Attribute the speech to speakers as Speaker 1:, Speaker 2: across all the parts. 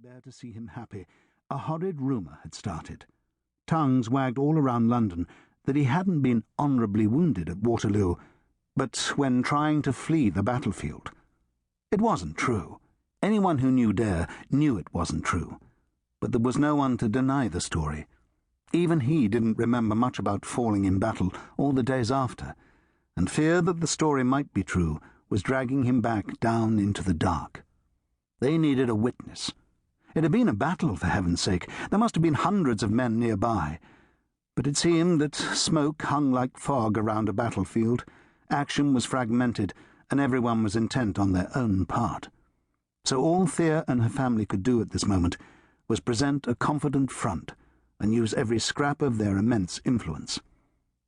Speaker 1: bear to see him happy, a horrid rumour had started. Tongues wagged all around London that he hadn't been honourably wounded at Waterloo, but when trying to flee the battlefield. It wasn't true. Anyone who knew Dare knew it wasn't true, but there was no one to deny the story. Even he didn't remember much about falling in battle all the days after, and fear that the story might be true was dragging him back down into the dark. They needed a witness. It had been a battle, for heaven's sake. There must have been hundreds of men nearby. But it seemed that smoke hung like fog around a battlefield, action was fragmented, and everyone was intent on their own part. So all Thea and her family could do at this moment was present a confident front and use every scrap of their immense influence.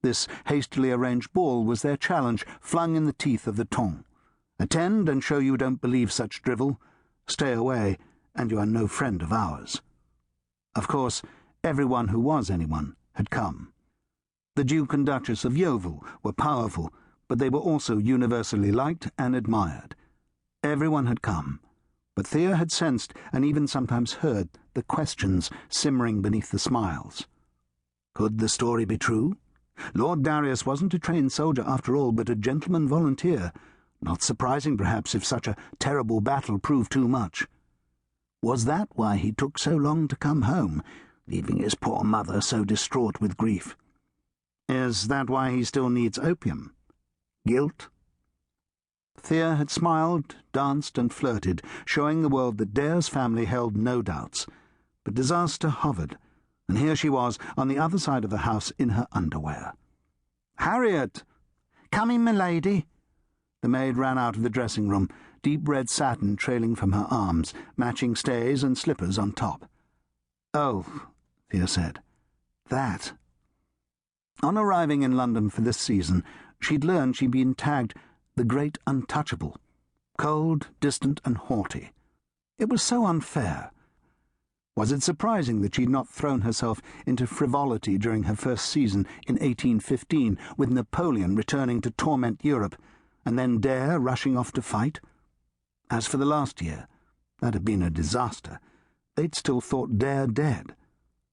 Speaker 1: This hastily arranged ball was their challenge, flung in the teeth of the ton. Attend and show you don't believe such drivel. Stay away, and you are no friend of ours. Of course, everyone who was anyone had come. The Duke and Duchess of Yeovil were powerful, but they were also universally liked and admired. Everyone had come, but Thea had sensed and even sometimes heard the questions simmering beneath the smiles. Could the story be true? Lord Darius wasn't a trained soldier after all, but a gentleman volunteer. Not surprising, perhaps, if such a terrible battle proved too much. Was that why he took so long to come home, leaving his poor mother so distraught with grief? Is that why he still needs opium? Guilt? Thea had smiled, danced, and flirted, showing the world that Dare's family held no doubts. But disaster hovered, and here she was, on the other side of the house, in her underwear. "Harriet! Come in, my lady!" The maid ran out of the dressing-room, deep red satin trailing from her arms, matching stays and slippers on top. "Oh," Thea said. "That." On arriving in London for this season, she'd learned she'd been tagged the Great Untouchable, cold, distant, and haughty. It was so unfair. Was it surprising that she'd not thrown herself into frivolity during her first season in 1815, with Napoleon returning to torment Europe, and then Dare rushing off to fight? As for the last year, that had been a disaster. They'd still thought Dare dead.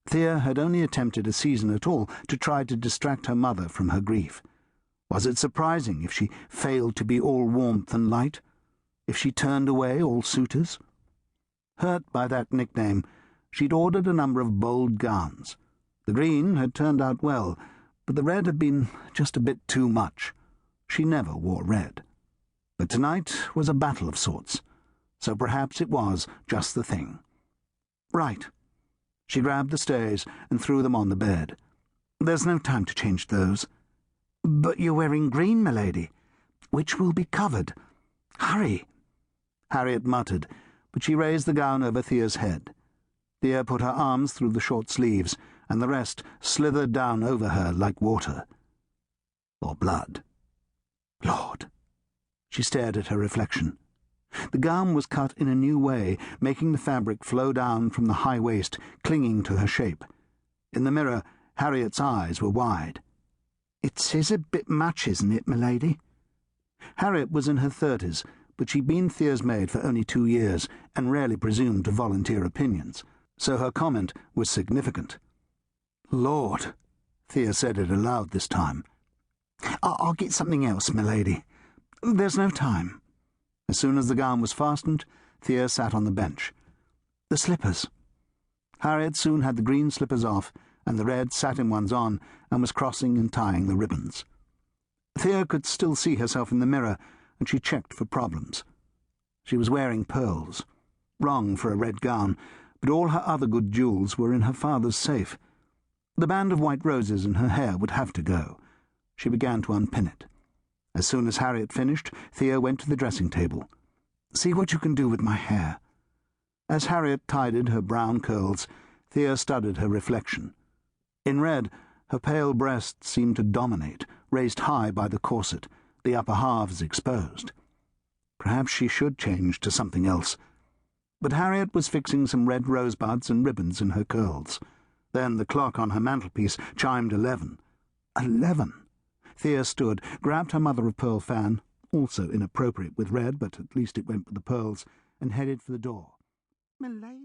Speaker 1: Thea had only attempted a season at all to try to distract her mother from her grief. Was it surprising if she failed to be all warmth and light? If she turned away all suitors? Hurt by that nickname, she'd ordered a number of bold gowns. The green had turned out well, but the red had been just a bit too much. She never wore red. But tonight was a battle of sorts, so perhaps it was just the thing. Right. She grabbed the stays and threw them on the bed. "There's no time to change those." "But you're wearing green, my lady, which will be covered. Hurry." Harriet muttered, but she raised the gown over Thea's head. Thea put her arms through the short sleeves, and the rest slithered down over her like water. Or blood. Lord! She stared at her reflection. The gown was cut in a new way, making the fabric flow down from the high waist, clinging to her shape. In the mirror, Harriet's eyes were wide. "It is a bit much, isn't it, my lady?" Harriet was in her 30s, but she'd been Thea's maid for only 2 years, and rarely presumed to volunteer opinions, so her comment was significant. "Lord!" Thea said it aloud this time. I'll get something else, my lady. There's no time." As soon as the gown was fastened, Thea sat on the bench. The slippers. Harriet soon had the green slippers off, and the red satin ones on, and was crossing and tying the ribbons. Thea could still see herself in the mirror, and she checked for problems. She was wearing pearls. Wrong for a red gown, but all her other good jewels were in her father's safe. The band of white roses in her hair would have to go. She began to unpin it. As soon as Harriet finished, Thea went to the dressing-table. "See what you can do with my hair." As Harriet tidied her brown curls, Thea studied her reflection. In red, her pale breasts seemed to dominate, raised high by the corset, the upper halves exposed. Perhaps she should change to something else. But Harriet was fixing some red rosebuds and ribbons in her curls. Then the clock on her mantelpiece chimed 11. 11! Thea stood, grabbed her mother-of-pearl fan, also inappropriate with red, but at least it went with the pearls, and headed for the door. "My lady."